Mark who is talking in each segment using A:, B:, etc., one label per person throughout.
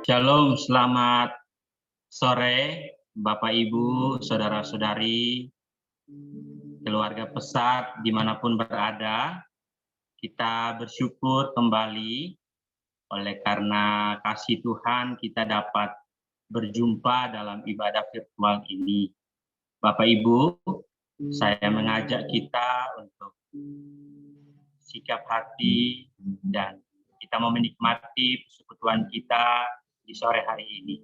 A: Shalom, selamat sore Bapak Ibu, Saudara-saudari, keluarga Pesat dimanapun berada. Kita bersyukur kembali oleh karena kasih Tuhan kita dapat berjumpa dalam ibadah virtual ini. Bapak Ibu, saya mengajak kita untuk sikap hati dan kita mau menikmati persekutuan kita di sore hari ini.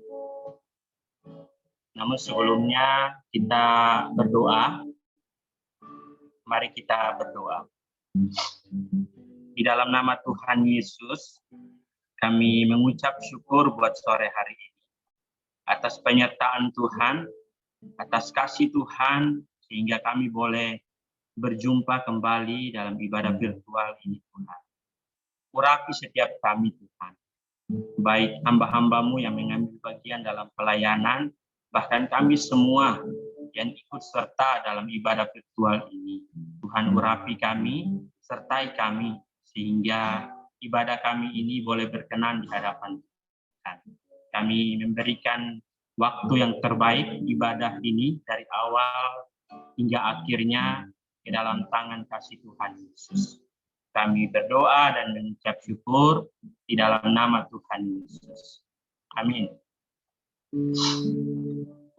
A: Namun sebelumnya kita berdoa. Mari kita berdoa. Di dalam nama Tuhan Yesus, kami mengucap syukur buat sore hari ini. Atas penyertaan Tuhan, atas kasih Tuhan, sehingga kami boleh berjumpa kembali dalam ibadah virtual ini Tuhan. Urapi setiap kami Tuhan. Baik hamba-hambamu yang mengambil bagian dalam pelayanan, bahkan kami semua yang ikut serta dalam ibadah virtual ini. Tuhan urapi kami, sertai kami, sehingga ibadah kami ini boleh berkenan di hadapan Tuhan. Kami memberikan waktu yang terbaik ibadah ini dari awal hingga akhirnya ke dalam tangan kasih Tuhan Yesus. Kami berdoa dan mengucap syukur di dalam nama Tuhan Yesus. Amin.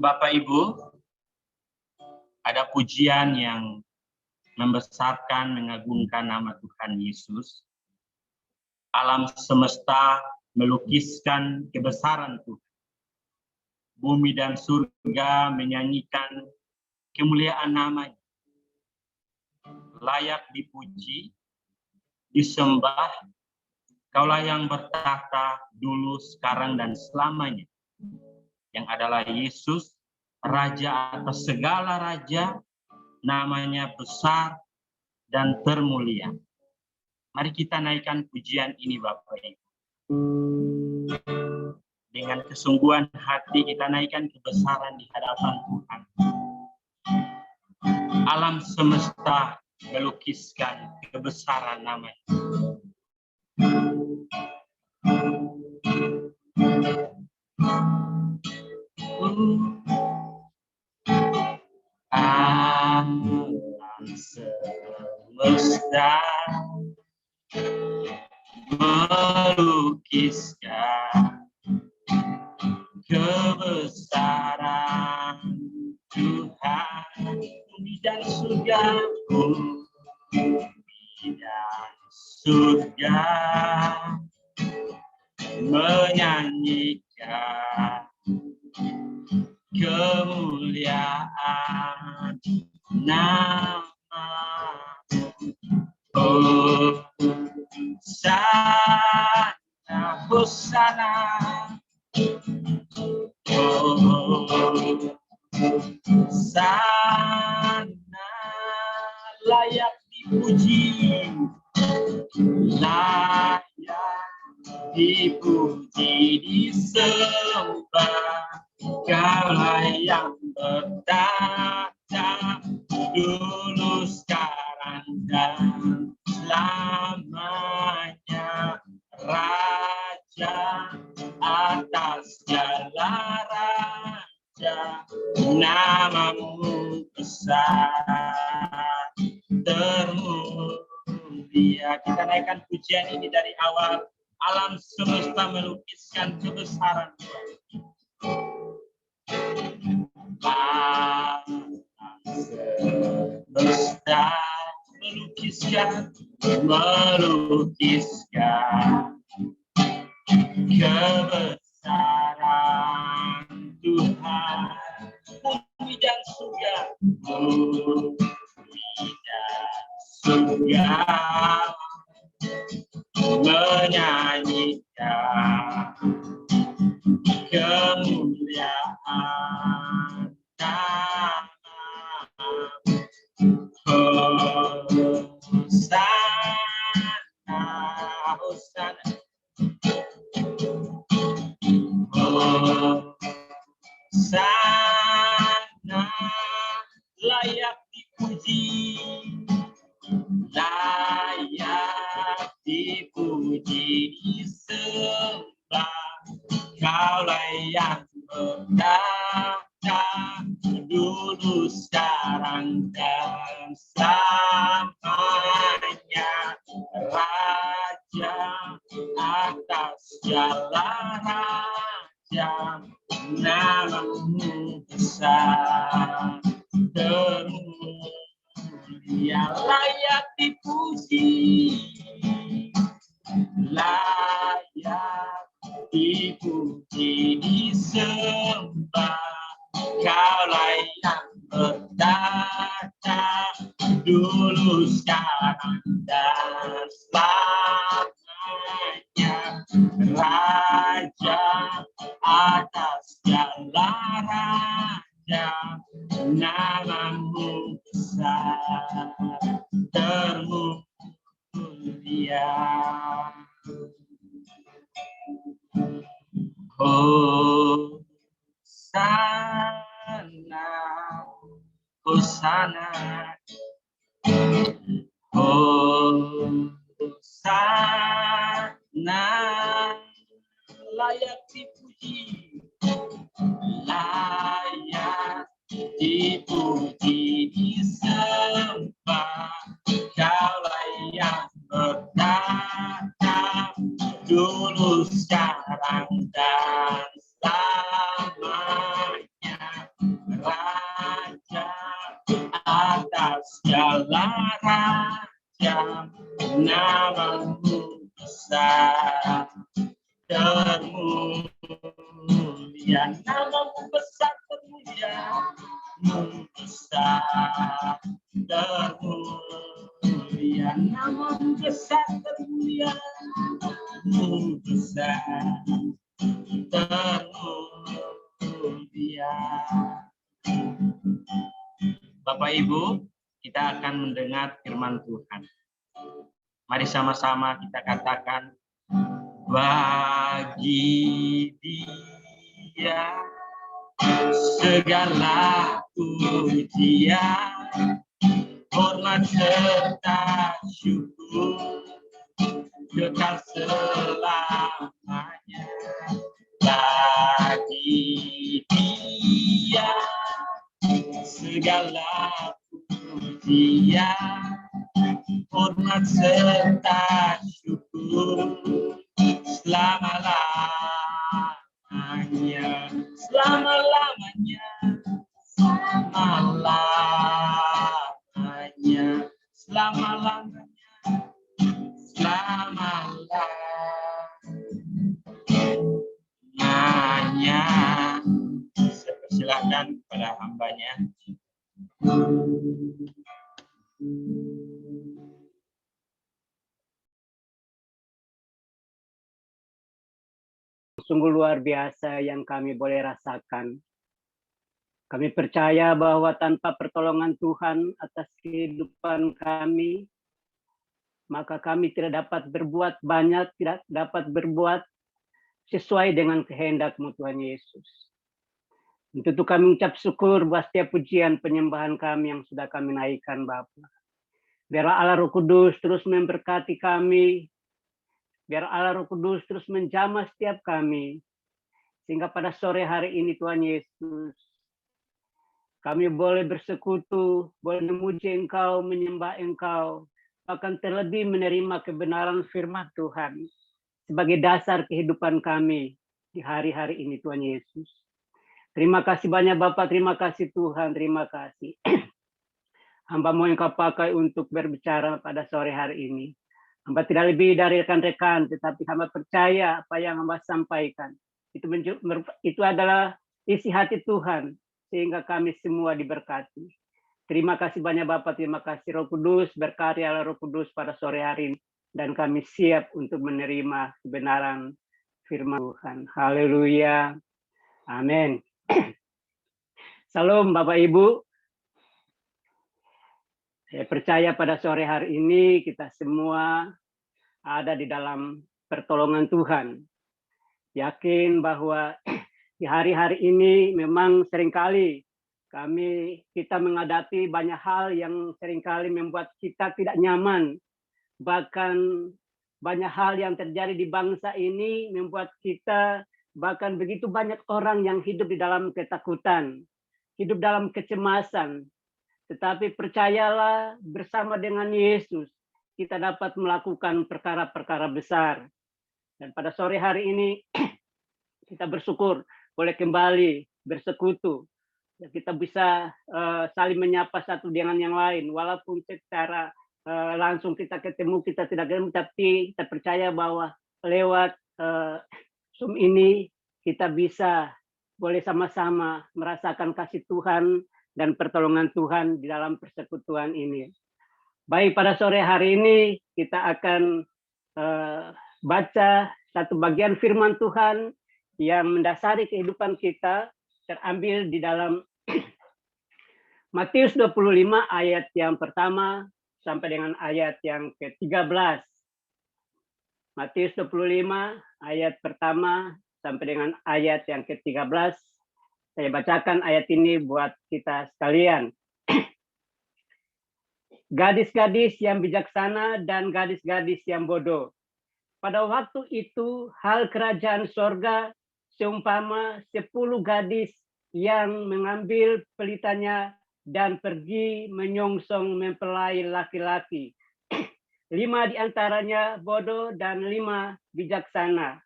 A: Bapak Ibu, ada pujian yang membesarkan, mengagungkan nama Tuhan Yesus. Alam semesta melukiskan kebesaran Tuhan. Bumi dan surga menyanyikan kemuliaan namanya. Layak dipuji, disembah, Kaulah yang bertahta dulu, sekarang, dan selamanya. Yang adalah Yesus, Raja atas segala raja, namanya besar dan termulia. Mari kita naikkan pujian ini Bapak Ibu. Dengan kesungguhan hati kita naikkan kebesaran di hadapan Tuhan. Alam semesta melukiskan kebesaran namanya. Alam semesta melukiskan kebesaran Tuhan. Bumi dan surga, bumi dan surga menyanyikan kemuliaan nama. Hosana, Hosana, Hosana, layak dipuji, layak dipuji, disembah. Kaulah yang bertahta dulu, sekarang, dan selamanya. Raja atas segala raja, namamu besar termulia. Kita naikkan pujian ini dari awal. Alam semesta melukiskan kebesaran Tuhan. Alam semesta melukiskan kebesaran Tuhan. Bumi dan surga, bumi dan surga menyanyikan kemuliaan nama. Hosana, Hosana, Hosana, layak dipuji, layak dipuji, disembah. Kaulah yang bertahta dulu, sekarang, dan selamanya. Raja atas segala raja, namamu besar Dia layak dipuji, layak dipuji, disembah. Kaulah yang bertata dulu, sekarang, dan selamanya. Raja atas segala raja, namamu besar termulia. Hosana, Hosana, Hosana, layak dipuji, layak dipuji, disembah. Kaulah yang bertata dulu, sekarang, dan selamanya. Raja atas segala raja, namamu besar termulia, namamu besar termulia, namamu besar termulia, namamu besar termulia, namamu besar termulia. Bapak Ibu, kita akan mendengar firman Tuhan. Mari sama-sama kita katakan, bagi Dia segala pujian, hormat serta syukur kekal selamanya. Bagi Dia segala pujian, hormat serta syukur selama-lamanya, selama-lamanya, selama-lamanya, selama-lamanya, selama-lamanya. Silakan kepada hambanya.
B: Sungguh luar biasa yang kami boleh rasakan. Kami percaya bahwa tanpa pertolongan Tuhan atas kehidupan kami, maka kami tidak dapat berbuat banyak, tidak dapat berbuat sesuai dengan kehendak-Mu Tuhan Yesus. Untuk itu kami ucap syukur buat setiap pujian penyembahan kami yang sudah kami naikkan Bapa. Biarlah Allah Roh Kudus terus memberkati kami, biar Allah Roh Kudus terus menjamah setiap kami, sehingga pada sore hari ini Tuhan Yesus, kami boleh bersekutu, boleh memuji Engkau, menyembah Engkau, bahkan terlebih menerima kebenaran firman Tuhan sebagai dasar kehidupan kami di hari-hari ini Tuhan Yesus. Terima kasih banyak Bapak, terima kasih Tuhan, terima kasih. Hamba mau Engkau pakai untuk berbicara pada sore hari ini. Hamba tidak lebih dari rekan-rekan, tetapi hamba percaya apa yang hamba sampaikan. Itu adalah isi hati Tuhan, sehingga kami semua diberkati. Terima kasih banyak Bapak, terima kasih Roh Kudus, berkarya Roh Kudus pada sore hari ini. Dan kami siap untuk menerima kebenaran firman Tuhan. Haleluya. Amin. Salam Bapak Ibu. Saya percaya pada sore hari ini kita semua ada di dalam pertolongan Tuhan. Yakin bahwa di hari-hari ini memang seringkali kita menghadapi banyak hal yang seringkali membuat kita tidak nyaman. Bahkan banyak hal yang terjadi di bangsa ini membuat kita, bahkan begitu banyak orang yang hidup di dalam ketakutan, hidup dalam kecemasan. Tetapi percayalah, bersama dengan Yesus, kita dapat melakukan perkara-perkara besar. Dan pada sore hari ini, kita bersyukur boleh kembali bersekutu kita bisa saling menyapa satu dengan yang lain, walaupun secara langsung kita ketemu, kita tidak ketemu, tapi kita percaya bahwa lewat Zoom ini kita bisa boleh sama-sama merasakan kasih Tuhan dan pertolongan Tuhan di dalam persekutuan ini. Baik, pada sore hari ini kita akan baca satu bagian firman Tuhan yang mendasari kehidupan kita, terambil di dalam Matius 25 ayat yang pertama sampai dengan ayat yang ke-13. Matius 25 ayat pertama sampai dengan ayat yang ke-13. Saya bacakan ayat ini buat kita sekalian. Gadis-gadis yang bijaksana dan gadis-gadis yang bodoh. Pada waktu itu hal kerajaan sorga seumpama 10 gadis yang mengambil pelitanya dan pergi menyongsong mempelai laki-laki. 5 di antaranya bodoh dan 5 bijaksana.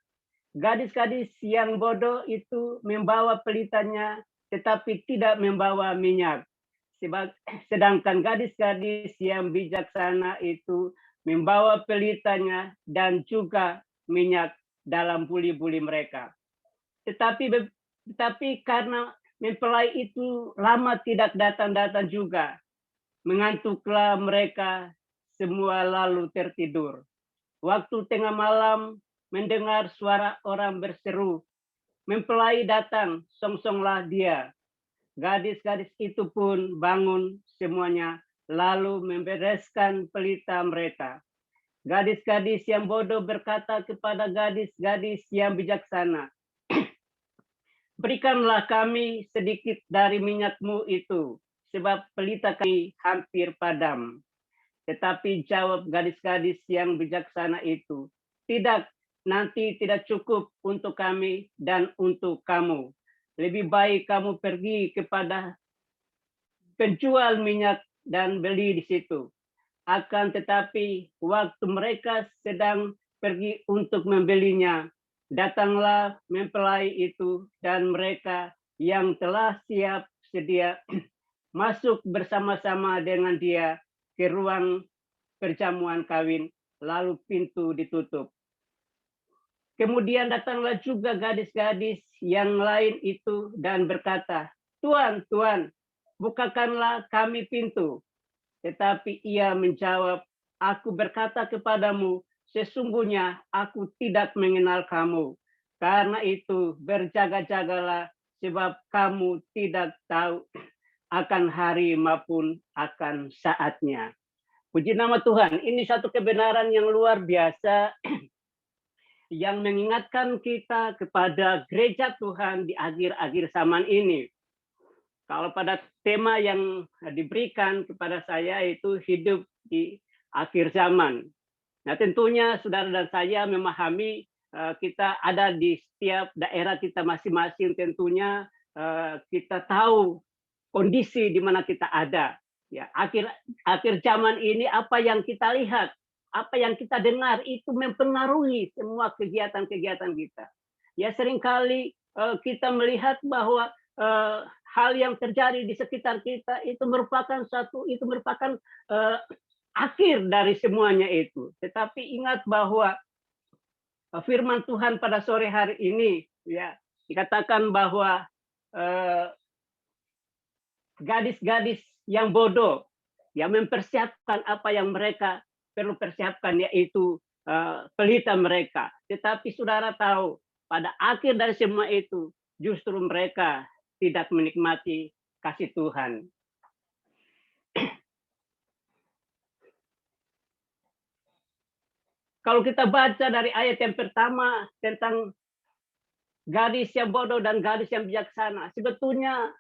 B: Gadis-gadis yang bodoh itu membawa pelitanya tetapi tidak membawa minyak. Sedangkan gadis-gadis yang bijaksana itu membawa pelitanya dan juga minyak dalam buli-buli mereka. Tetapi karena mempelai itu lama tidak datang-datang juga, mengantuklah mereka semua lalu tertidur. Waktu tengah malam mendengar suara orang berseru, mempelai datang, songsonglah dia. Gadis-gadis itu pun bangun semuanya, lalu membereskan pelita mereka. Gadis-gadis yang bodoh berkata kepada gadis-gadis yang bijaksana, berikanlah kami sedikit dari minyakmu itu, sebab pelita kami hampir padam. Tetapi jawab gadis-gadis yang bijaksana itu, tidak, nanti tidak cukup untuk kami dan untuk kamu. Lebih baik kamu pergi kepada penjual minyak dan beli di situ. Akan tetapi waktu mereka sedang pergi untuk membelinya, datanglah mempelai itu dan mereka yang telah siap sedia masuk bersama-sama dengan dia ke ruang perjamuan kawin, lalu pintu ditutup. Kemudian datanglah juga gadis-gadis yang lain itu dan berkata, Tuan, Tuan, bukakanlah kami pintu. Tetapi ia menjawab, aku berkata kepadamu, sesungguhnya aku tidak mengenal kamu. Karena itu berjaga-jagalah, sebab kamu tidak tahu akan hari maupun akan saatnya. Puji nama Tuhan, ini satu kebenaran yang luar biasa yang mengingatkan kita kepada gereja Tuhan di akhir-akhir zaman ini. Kalau pada tema yang diberikan kepada saya itu hidup di akhir zaman. Nah tentunya saudara dan saya memahami kita ada di setiap daerah kita masing-masing, tentunya kita tahu kondisi di mana kita ada. Ya, akhir zaman ini apa yang kita lihat, apa yang kita dengar itu mempengaruhi semua kegiatan-kegiatan kita. Ya seringkali kita melihat bahwa hal yang terjadi di sekitar kita itu merupakan akhir dari semuanya itu. Tetapi ingat bahwa firman Tuhan pada sore hari ini ya dikatakan bahwa gadis-gadis yang bodoh yang mempersiapkan apa yang mereka perlu persiapkan, yaitu pelita mereka. Tetapi saudara tahu pada akhir dari semua itu justru mereka tidak menikmati kasih Tuhan. Kalau kita baca dari ayat yang pertama tentang gadis yang bodoh dan gadis yang bijaksana, sebetulnya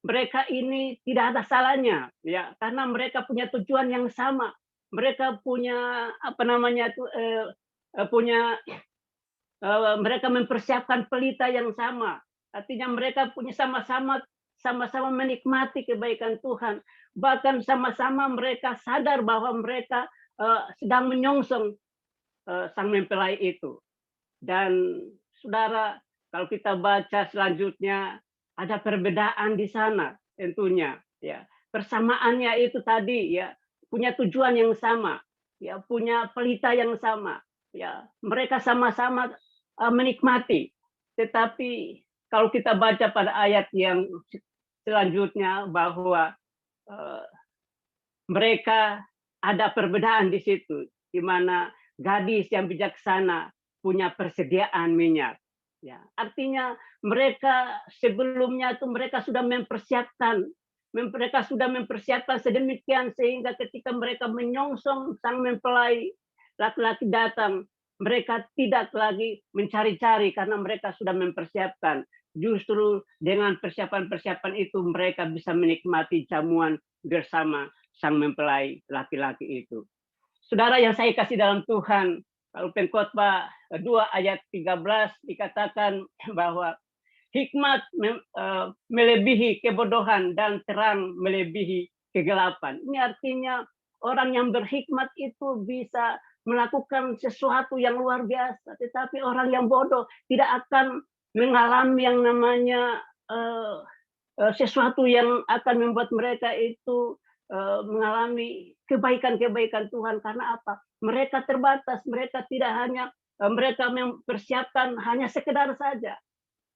B: mereka ini tidak ada salahnya, ya, karena mereka punya tujuan yang sama. Mereka punya mereka mempersiapkan pelita yang sama. Artinya mereka punya sama-sama menikmati kebaikan Tuhan. Bahkan sama-sama mereka sadar bahwa mereka sedang menyongsong sang mempelai itu. Dan saudara, kalau kita baca selanjutnya Ada perbedaan di sana tentunya, ya. Persamaannya itu tadi, ya, punya tujuan yang sama, ya, punya pelita yang sama, ya. Mereka sama-sama menikmati. Tetapi kalau kita baca pada ayat yang selanjutnya bahwa eh, mereka ada perbedaan di situ, di mana gadis yang bijaksana punya persediaan minyak. Ya, artinya mereka sebelumnya itu mereka sudah mempersiapkan sedemikian sehingga ketika mereka menyongsong sang mempelai laki-laki datang, mereka tidak lagi mencari-cari karena mereka sudah mempersiapkan. Justru dengan persiapan-persiapan itu mereka bisa menikmati jamuan bersama sang mempelai laki-laki itu. Saudara yang saya kasih dalam Tuhan, kalau Pengkhotbah 2 ayat 13 dikatakan bahwa hikmat melebihi kebodohan dan terang melebihi kegelapan. Ini artinya orang yang berhikmat itu bisa melakukan sesuatu yang luar biasa, tetapi orang yang bodoh tidak akan mengalami yang namanya sesuatu yang akan membuat mereka itu mengalami kebaikan-kebaikan Tuhan. Karena apa? Mereka terbatas, mereka tidak hanya mereka mempersiapkan hanya sekedar saja.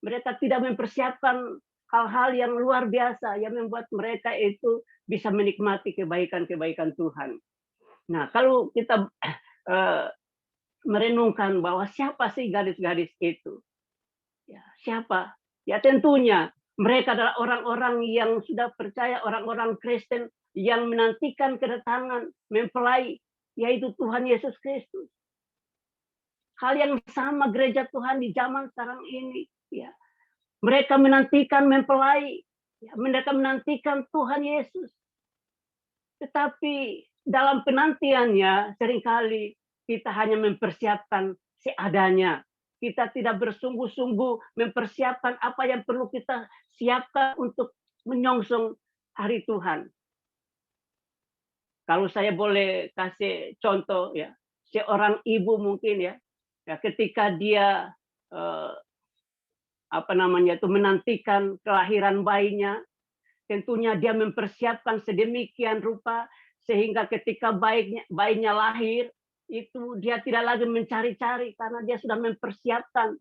B: Mereka tidak mempersiapkan hal-hal yang luar biasa yang membuat mereka itu bisa menikmati kebaikan-kebaikan Tuhan. Nah, kalau kita merenungkan bahwa siapa sih gadis-gadis itu? Ya, siapa? Ya tentunya mereka adalah orang-orang yang sudah percaya, orang-orang Kristen yang menantikan kedatangan mempelai, yaitu Tuhan Yesus Kristus. Hal yang sama gereja Tuhan di zaman sekarang ini. Ya, mereka menantikan mempelai, ya, mereka menantikan Tuhan Yesus. Tetapi dalam penantiannya seringkali kita hanya mempersiapkan seadanya. Kita tidak bersungguh-sungguh mempersiapkan apa yang perlu kita siapkan untuk menyongsong hari Tuhan. Kalau saya boleh kasih contoh, ya, seorang ibu mungkin, ya ketika dia menantikan kelahiran bayinya, tentunya dia mempersiapkan sedemikian rupa sehingga ketika bayinya lahir itu dia tidak lagi mencari-cari karena dia sudah mempersiapkan.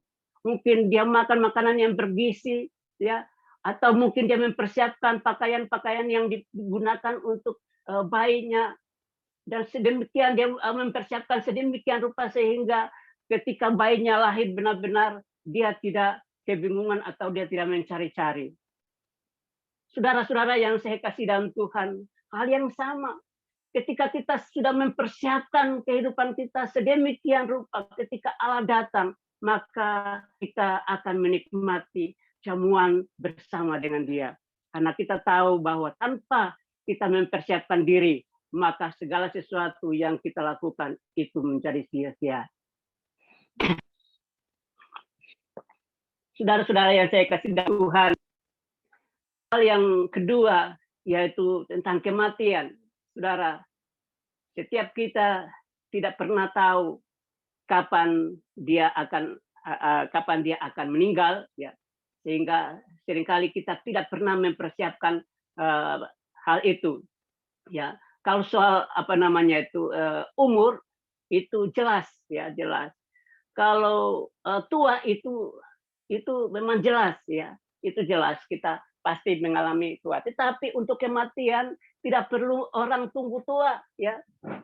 B: Mungkin dia makan makanan yang bergizi, ya, atau mungkin dia mempersiapkan pakaian-pakaian yang digunakan untuk bayinya, dan sedemikian dia mempersiapkan sedemikian rupa sehingga ketika bayinya lahir benar-benar dia tidak kebingungan atau dia tidak mencari-cari. Saudara-saudara yang saya kasih dalam Tuhan, hal yang sama. Ketika kita sudah mempersiapkan kehidupan kita sedemikian rupa, ketika Allah datang, maka kita akan menikmati jamuan bersama dengan Dia. Karena kita tahu bahwa tanpa kita mempersiapkan diri, maka segala sesuatu yang kita lakukan itu menjadi sia-sia. Saudara-saudara yang saya kasih dalam Tuhan, hal yang kedua yaitu tentang kematian. Saudara, setiap kita tidak pernah tahu kapan dia akan meninggal, ya, sehingga seringkali kita tidak pernah mempersiapkan hal itu. Ya, kalau soal umur itu jelas, ya, jelas. Kalau tua itu memang jelas, ya, itu jelas kita pasti mengalami tua. Tetapi untuk kematian tidak perlu orang tunggu tua, ya.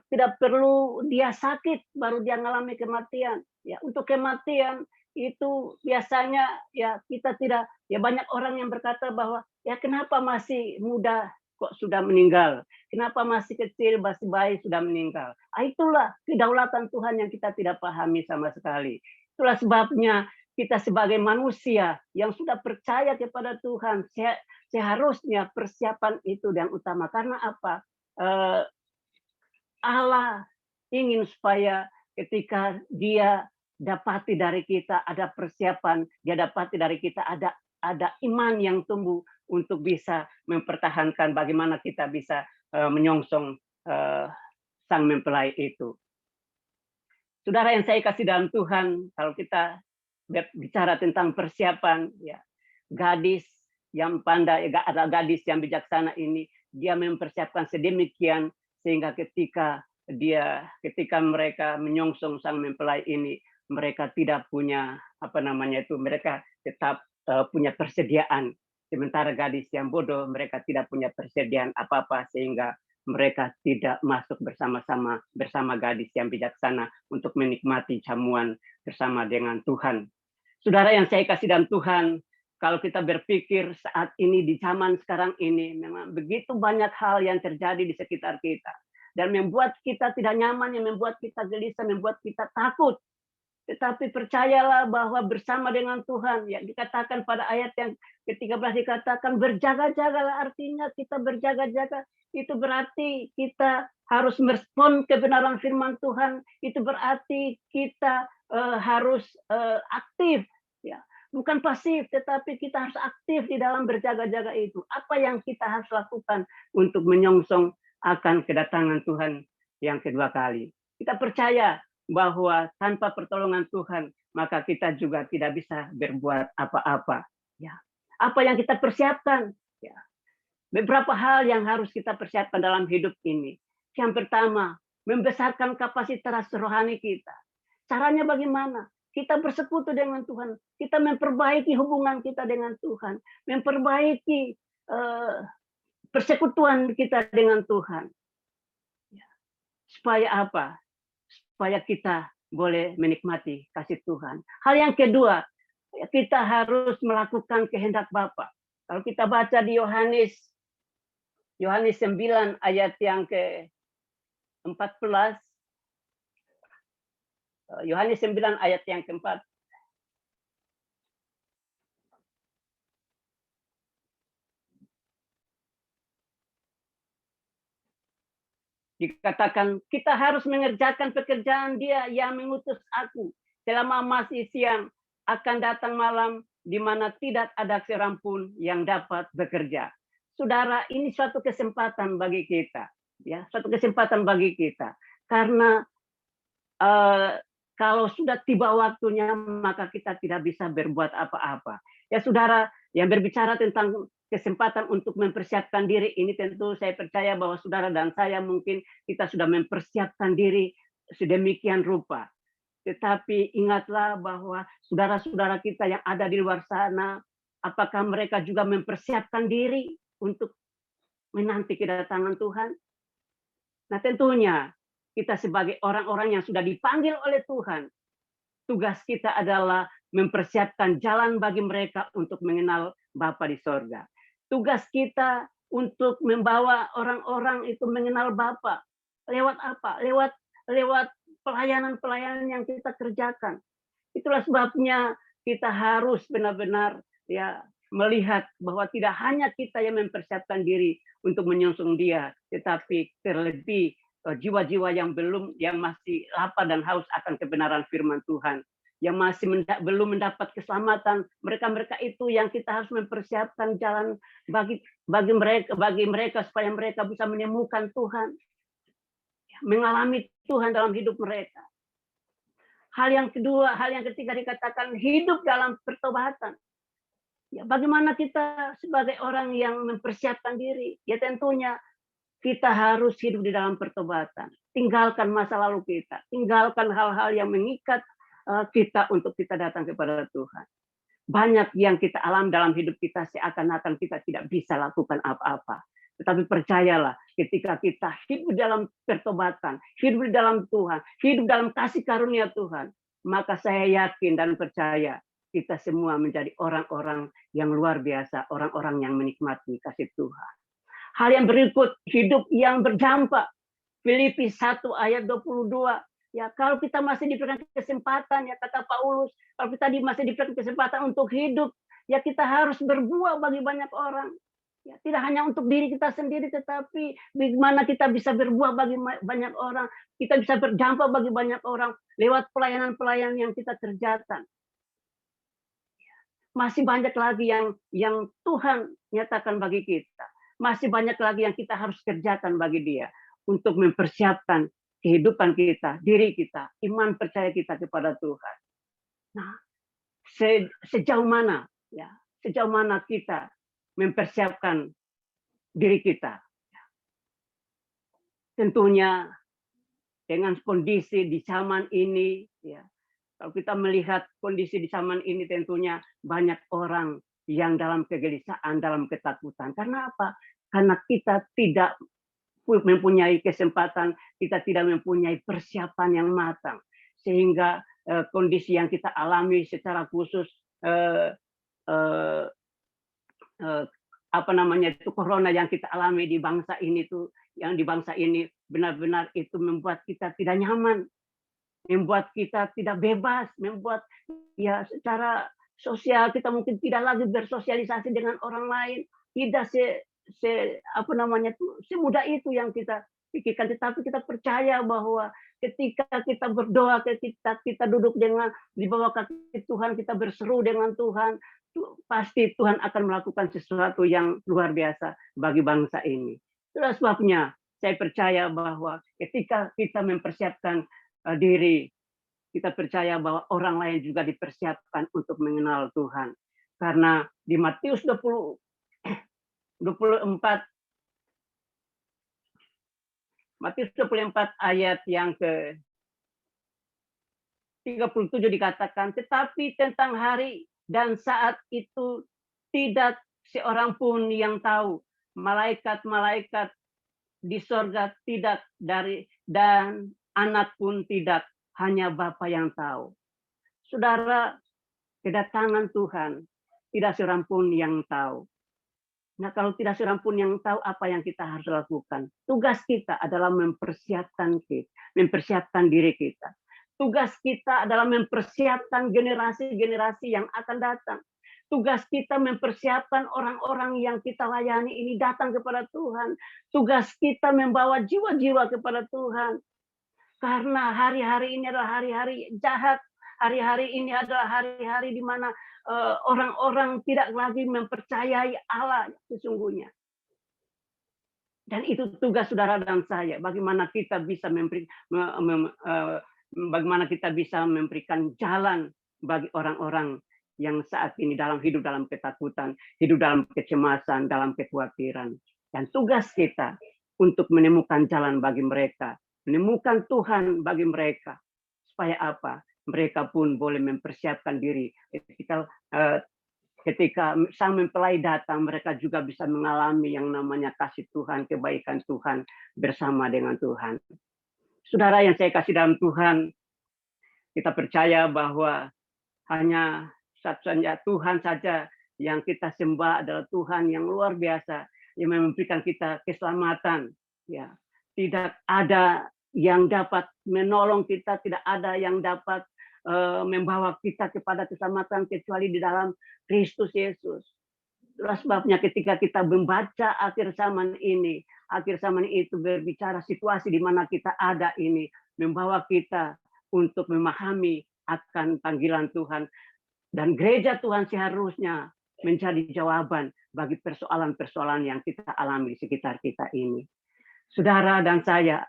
B: Tidak perlu dia sakit baru dia mengalami kematian. Ya, untuk kematian itu biasanya ya kita tidak, ya, banyak orang yang berkata bahwa ya kenapa masih muda kok sudah meninggal? Kenapa masih kecil, masih bayi sudah meninggal? Itulah kedaulatan Tuhan yang kita tidak pahami sama sekali. Itulah sebabnya kita sebagai manusia yang sudah percaya kepada Tuhan, seharusnya persiapan itu yang utama. Karena apa? Allah ingin supaya ketika Dia dapati dari kita ada persiapan, Dia dapati dari kita ada iman yang tumbuh untuk bisa mempertahankan bagaimana kita bisa menyongsong sang mempelai itu. Saudara yang saya kasih dalam Tuhan, kalau kita bicara tentang persiapan, ya, gadis yang pandai, ada gadis yang bijaksana ini, dia mempersiapkan sedemikian sehingga ketika mereka menyongsong sang mempelai ini, mereka tidak punya mereka tetap punya persediaan. Sementara gadis yang bodoh, mereka tidak punya persediaan apa-apa sehingga mereka tidak masuk bersama gadis yang bijaksana untuk menikmati jamuan bersama dengan Tuhan. Saudara yang saya kasih dalam Tuhan, kalau kita berpikir saat ini di zaman sekarang ini, memang begitu banyak hal yang terjadi di sekitar kita dan membuat kita tidak nyaman, yang membuat kita gelisah, membuat kita takut. Tetapi percayalah bahwa bersama dengan Tuhan, yang dikatakan pada ayat yang ke-13 dikatakan berjaga-jagalah, artinya kita berjaga-jaga. Itu berarti kita harus merespon kebenaran firman Tuhan. Itu berarti kita harus aktif, ya, bukan pasif, tetapi kita harus aktif di dalam berjaga-jaga itu. Apa yang kita harus lakukan untuk menyongsong akan kedatangan Tuhan yang kedua kali? Kita percaya bahwa tanpa pertolongan Tuhan maka kita juga tidak bisa berbuat apa-apa. Ya, apa yang kita persiapkan? Ya, beberapa hal yang harus kita persiapkan dalam hidup ini. Yang pertama, membesarkan kapasitas rohani kita. Caranya bagaimana? Kita bersekutu dengan Tuhan, kita memperbaiki hubungan kita dengan Tuhan, memperbaiki persekutuan kita dengan Tuhan. Ya. Supaya apa? Supaya kita boleh menikmati kasih Tuhan. Hal yang kedua, kita harus melakukan kehendak Bapa. Kalau kita baca di Yohanes 9 ayat yang ke-14, Yohanes 9 ayat yang ke-4. Dikatakan kita harus mengerjakan pekerjaan Dia yang mengutus aku selama masih siang, akan datang malam di mana tidak ada seorang pun yang dapat bekerja. Saudara, ini suatu kesempatan bagi kita, ya, suatu kesempatan bagi kita. Karena kalau sudah tiba waktunya maka kita tidak bisa berbuat apa-apa. Ya saudara, yang berbicara tentang kesempatan untuk mempersiapkan diri ini, tentu saya percaya bahwa saudara dan saya mungkin kita sudah mempersiapkan diri sedemikian rupa. Tetapi ingatlah bahwa saudara-saudara kita yang ada di luar sana, apakah mereka juga mempersiapkan diri untuk menanti kedatangan Tuhan? Nah tentunya kita sebagai orang-orang yang sudah dipanggil oleh Tuhan, tugas kita adalah mempersiapkan jalan bagi mereka untuk mengenal Bapa di sorga. Tugas kita untuk membawa orang-orang itu mengenal Bapa. Lewat apa? Lewat pelayanan-pelayanan yang kita kerjakan. Itulah sebabnya kita harus benar-benar ya melihat bahwa tidak hanya kita yang mempersiapkan diri untuk menyongsong Dia, tetapi terlebih jiwa-jiwa yang masih lapar dan haus akan kebenaran firman Tuhan, yang masih belum mendapat keselamatan, mereka itu yang kita harus mempersiapkan jalan bagi mereka supaya mereka bisa menemukan Tuhan, mengalami Tuhan dalam hidup mereka. Hal yang ketiga dikatakan hidup dalam pertobatan. Ya, bagaimana kita sebagai orang yang mempersiapkan diri? Ya tentunya kita harus hidup di dalam pertobatan. Tinggalkan masa lalu kita, tinggalkan hal-hal yang mengikat kita untuk kita datang kepada Tuhan. Banyak yang kita alami dalam hidup kita seakan-akan kita tidak bisa lakukan apa-apa. Tetapi percayalah, ketika kita hidup dalam pertobatan, hidup di dalam Tuhan, hidup dalam kasih karunia Tuhan, maka saya yakin dan percaya kita semua menjadi orang-orang yang luar biasa, orang-orang yang menikmati kasih Tuhan. Hal yang berikut, hidup yang berdampak. Filipi 1 ayat 22. Ya, kalau kita masih diberikan kesempatan, ya kata Paulus, kalau kita masih diberikan kesempatan untuk hidup, ya kita harus berbuah bagi banyak orang. Ya, tidak hanya untuk diri kita sendiri, tetapi bagaimana kita bisa berbuah bagi banyak orang, kita bisa berdampak bagi banyak orang lewat pelayanan-pelayanan yang kita kerjakan. Masih banyak lagi yang Tuhan nyatakan bagi kita. Masih banyak lagi yang kita harus kerjakan bagi Dia untuk mempersiapkan kehidupan kita, diri kita, iman percaya kita kepada Tuhan. Nah, sejauh mana kita mempersiapkan diri kita. Tentunya dengan kondisi di zaman ini, ya, kalau kita melihat kondisi di zaman ini, tentunya banyak orang yang dalam kegelisahan, dalam ketakutan. Karena apa? Karena kita tidak mempunyai kesempatan, kita tidak mempunyai persiapan yang matang, sehingga kondisi yang kita alami secara khusus apa namanya itu corona yang kita alami di bangsa ini tuh, yang di bangsa ini benar-benar itu membuat kita tidak nyaman, membuat kita tidak bebas, membuat ya secara sosial kita mungkin tidak lagi bersosialisasi dengan orang lain, tidak apa namanya itu semudah itu yang kita pikirkan, tetapi kita percaya bahwa ketika kita berdoa, ketika kita duduk dengan di bawah kaki Tuhan, kita berseru dengan Tuhan, pasti Tuhan akan melakukan sesuatu yang luar biasa bagi bangsa ini. Itulah sebabnya saya percaya bahwa ketika kita mempersiapkan diri, kita percaya bahwa orang lain juga dipersiapkan untuk mengenal Tuhan. Karena di Matius 24 ayat yang ke 37 dikatakan, tetapi tentang hari dan saat itu tidak seorang pun yang tahu, malaikat-malaikat di sorga tidak, dan anak pun tidak, hanya Bapa yang tahu. Saudara, kedatangan Tuhan tidak seorang pun yang tahu. Nah, kalau tidak seorang pun yang tahu apa yang kita harus lakukan, tugas kita adalah mempersiapkan diri kita. Tugas kita adalah mempersiapkan generasi-generasi yang akan datang. Tugas kita mempersiapkan orang-orang yang kita layani ini datang kepada Tuhan. Tugas kita membawa jiwa-jiwa kepada Tuhan. Karena hari-hari ini adalah hari-hari jahat. Hari-hari ini adalah hari-hari di mana orang-orang tidak lagi mempercayai Allah sesungguhnya. Dan itu tugas saudara dan saya. Bagaimana kita bisa memberikan jalan bagi orang-orang yang saat ini hidup dalam ketakutan, hidup dalam kecemasan, dalam kekhawatiran. Dan tugas kita untuk menemukan jalan bagi mereka, menemukan Tuhan bagi mereka, supaya apa? Mereka pun boleh mempersiapkan diri ketika sang mempelai datang, mereka juga bisa mengalami yang namanya kasih Tuhan, kebaikan Tuhan bersama dengan Tuhan. Saudara yang saya kasih dalam Tuhan, kita percaya bahwa hanya satu-satunya Tuhan saja yang kita sembah adalah Tuhan yang luar biasa, yang memberikan kita keselamatan. Ya, tidak ada yang dapat menolong kita, tidak ada yang dapat membawa kita kepada keselamatan kecuali di dalam Kristus Yesus. Itulah sebabnya ketika kita membaca akhir zaman itu berbicara situasi di mana kita ada ini, membawa kita untuk memahami akan panggilan Tuhan. Dan gereja Tuhan seharusnya menjadi jawaban bagi persoalan-persoalan yang kita alami di sekitar kita ini. Saudara dan saya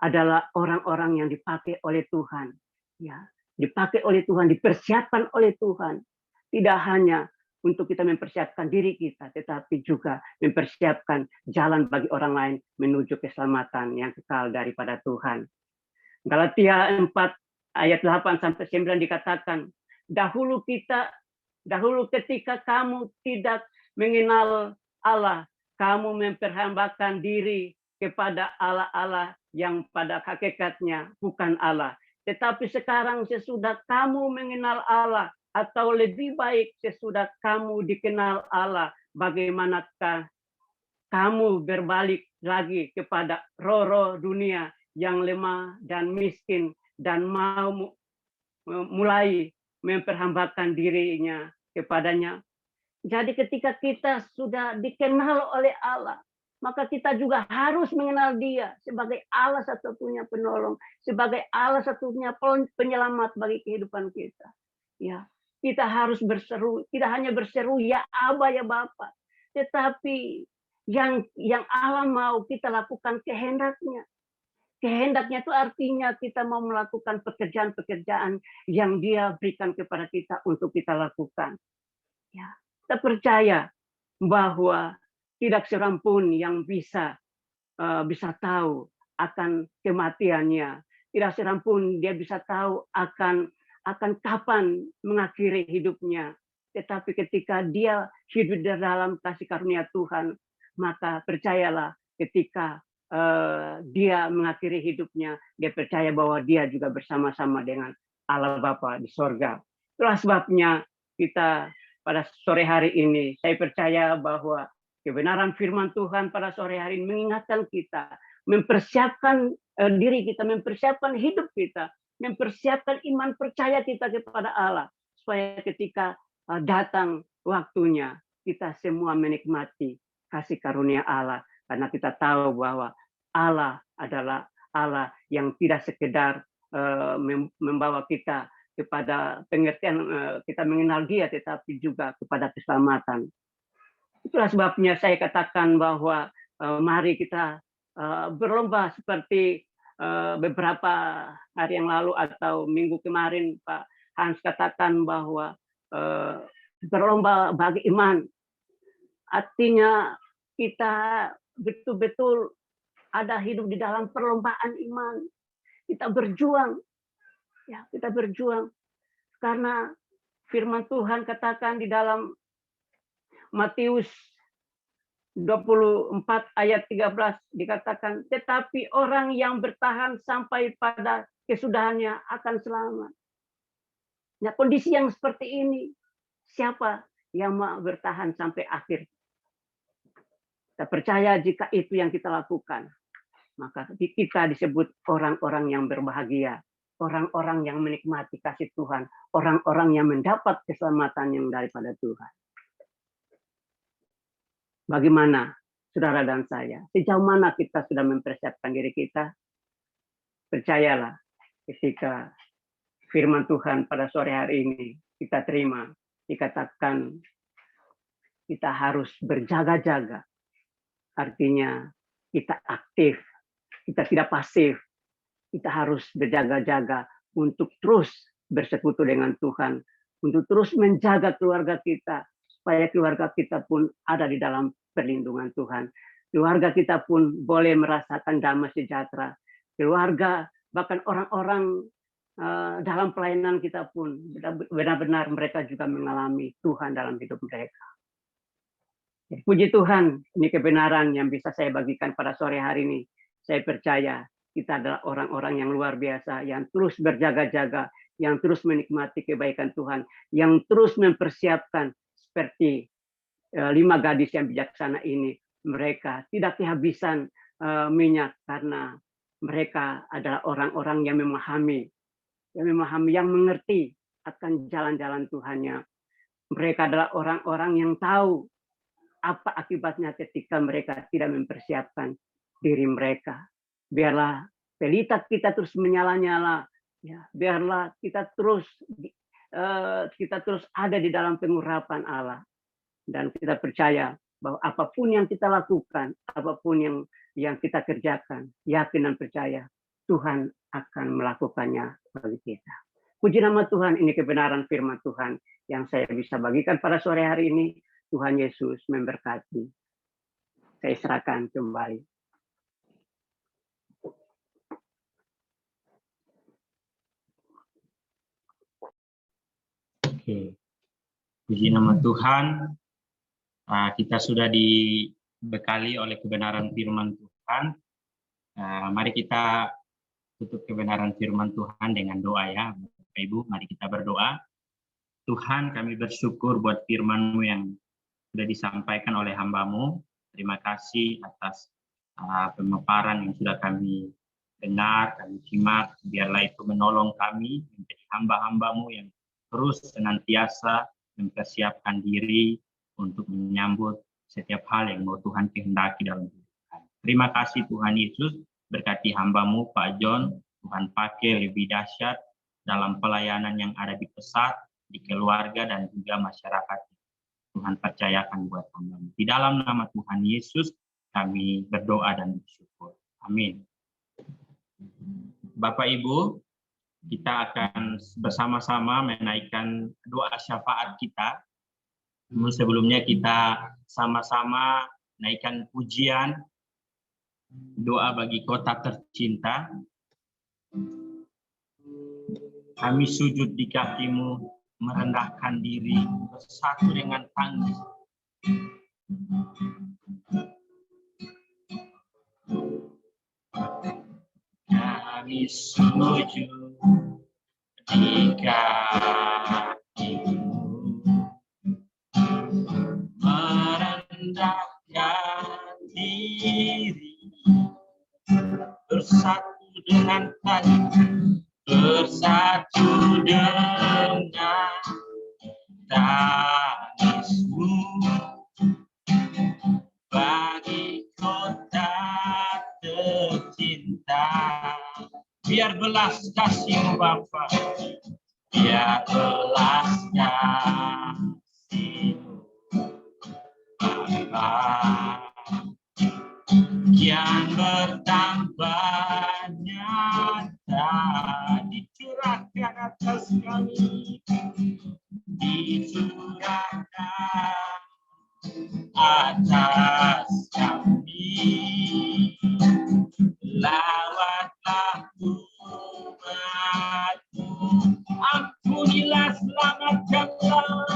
B: adalah orang-orang yang dipakai oleh Tuhan. Ya, dipakai oleh Tuhan, dipersiapkan oleh Tuhan. Tidak hanya untuk kita mempersiapkan diri kita, tetapi juga mempersiapkan jalan bagi orang lain menuju keselamatan yang kekal daripada Tuhan. Galatia 4 ayat 8-9 dikatakan, dahulu ketika kamu tidak mengenal Allah, kamu memperhambakan diri kepada Allah-Allah yang pada hakikatnya bukan Allah. Tetapi sekarang sesudah kamu mengenal Allah, atau lebih baik sesudah kamu dikenal Allah, bagaimanakah kamu berbalik lagi kepada roh-roh dunia yang lemah dan miskin dan mau mulai memperhambakan dirinya kepadanya. Jadi ketika kita sudah dikenal oleh Allah, maka kita juga harus mengenal Dia sebagai Allah satu-satunya penolong, sebagai Allah satunya penyelamat bagi kehidupan kita. Ya, kita harus berseru, tidak hanya berseru ya Aba ya Bapa, tetapi yang Allah mau kita lakukan kehendaknya. Kehendaknya itu artinya kita mau melakukan pekerjaan-pekerjaan yang Dia berikan kepada kita untuk kita lakukan. Ya, kita percaya bahwa tidak seorang pun yang bisa tahu akan kematiannya. Tidak seorang pun dia bisa tahu akan kapan mengakhiri hidupnya. Tetapi ketika dia hidup di dalam kasih karunia Tuhan, maka percayalah ketika dia mengakhiri hidupnya, dia percaya bahwa dia juga bersama-sama dengan Allah Bapa di sorga. Itulah sebabnya kita pada sore hari ini, saya percaya bahwa kebenaran firman Tuhan pada sore hari ini mengingatkan kita, mempersiapkan diri kita, mempersiapkan hidup kita, mempersiapkan iman percaya kita kepada Allah, supaya ketika datang waktunya, kita semua menikmati kasih karunia Allah, karena kita tahu bahwa Allah adalah Allah yang tidak sekedar membawa kita kepada pengertian kita mengenal Dia, tetapi juga kepada keselamatan. Itulah sebabnya saya katakan bahwa mari kita berlomba seperti beberapa hari yang lalu atau minggu kemarin Pak Hans katakan bahwa berlomba bagi iman. Artinya kita betul-betul ada hidup di dalam perlombaan iman. Kita berjuang. Ya, kita berjuang. Karena firman Tuhan katakan di dalam Matius 24 ayat 13 dikatakan, tetapi orang yang bertahan sampai pada kesudahannya akan selamat. Nah, kondisi yang seperti ini, siapa yang mau bertahan sampai akhir? Kita percaya jika itu yang kita lakukan, maka kita disebut orang-orang yang berbahagia, orang-orang yang menikmati kasih Tuhan, orang-orang yang mendapat keselamatan yang daripada Tuhan. Bagaimana saudara dan saya? Sejauh mana kita sudah mempersiapkan diri kita? Percayalah, ketika firman Tuhan pada sore hari ini kita terima, dikatakan kita harus berjaga-jaga. Artinya kita aktif, kita tidak pasif. Kita harus berjaga-jaga untuk terus bersekutu dengan Tuhan, untuk terus menjaga keluarga kita, supaya keluarga kita pun ada di dalam perlindungan Tuhan. Keluarga kita pun boleh merasakan damai sejahtera. Keluarga, bahkan orang-orang dalam pelayanan kita pun benar-benar mereka juga mengalami Tuhan dalam hidup mereka. Puji Tuhan, ini kebenaran yang bisa saya bagikan pada sore hari ini. Saya percaya kita adalah orang-orang yang luar biasa, yang terus berjaga-jaga, yang terus menikmati kebaikan Tuhan, yang terus mempersiapkan seperti 5 gadis yang bijaksana ini. Mereka tidak kehabisan minyak karena mereka adalah orang-orang yang memahami, yang mengerti akan jalan-jalan Tuhannya. Mereka adalah orang-orang yang tahu apa akibatnya ketika mereka tidak mempersiapkan diri mereka. Biarlah pelita kita terus menyala-nyala, ya. Biarlah kita terus ada di dalam pengurapan Allah, dan kita percaya bahwa apapun yang kita lakukan, apapun yang kita kerjakan, yakin dan percaya Tuhan akan melakukannya bagi kita. Puji nama Tuhan, ini kebenaran firman Tuhan yang saya bisa bagikan pada sore hari ini. Tuhan Yesus memberkati. Saya serahkan kembali.
A: Oke. Puji nama Tuhan. Kita sudah dibekali oleh kebenaran firman Tuhan. Mari kita tutup kebenaran firman Tuhan dengan doa, ya. Bapak Ibu, mari kita berdoa. Tuhan, kami bersyukur buat firman-Mu yang sudah disampaikan oleh hamba-Mu. Terima kasih atas pemaparan yang sudah kami dengar, kami simak. Biarlah itu menolong kami menjadi hamba-hamba-Mu yang terus senantiasa mempersiapkan diri untuk menyambut setiap hal yang mau Tuhan kehendaki dalam hidup kami. Terima kasih Tuhan Yesus, berkati hamba-Mu Pak John, Tuhan pakai lebih dahsyat dalam pelayanan yang ada di pesat, di keluarga, dan juga masyarakat. Tuhan percayakan buat hamba-Mu. Di dalam nama Tuhan Yesus kami berdoa dan bersyukur. Amin. Bapak Ibu, kita akan bersama-sama menaikkan doa syafaat kita. Namun sebelumnya kita sama-sama naikkan pujian, doa bagi kota tercinta. Kami sujud di kaki-Mu, merendahkan diri, bersatu dengan tangis. Kami sujud di kaki-Mu, merendahkan diri, bersatu dengan tangis, bersatu dengan tangismu bagi kota tercinta. Biar belas kasih-Mu Bapa, biar belas kasih-Mu Bapa, kian bertambah nyata, dicurahkan atas kami, dicurahkan atas kami. Lawatlah umat-Mu, ampunilah, selamatkanlah,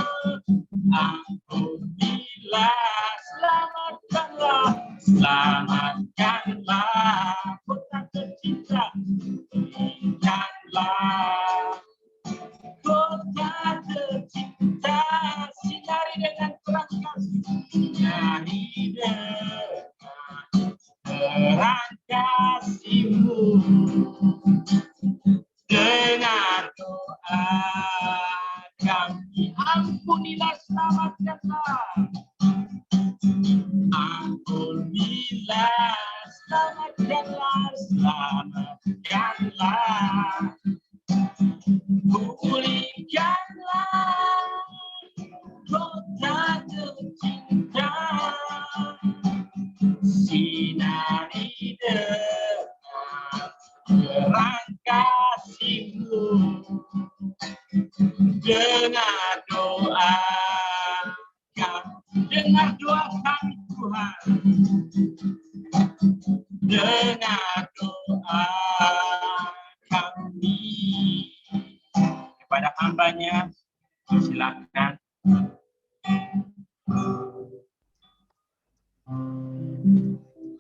A: ampunilah, selamatkanlah, selamatkanlah kota tercinta, berikanlah kota tercinta, sinari dengan terang kasih, sinari dengan terang kasih-Mu, dengar doa kami, ampunilah, selamatkanlah, ampunilah, selamatkanlah, selamatkanlah, pulihkanlah kota tercinta, sinari dengan terang kasih-Mu, dengar doa kami, dengar doa kami Tuhan, dengar doa kami. Kepada hamba-Nya, silakan.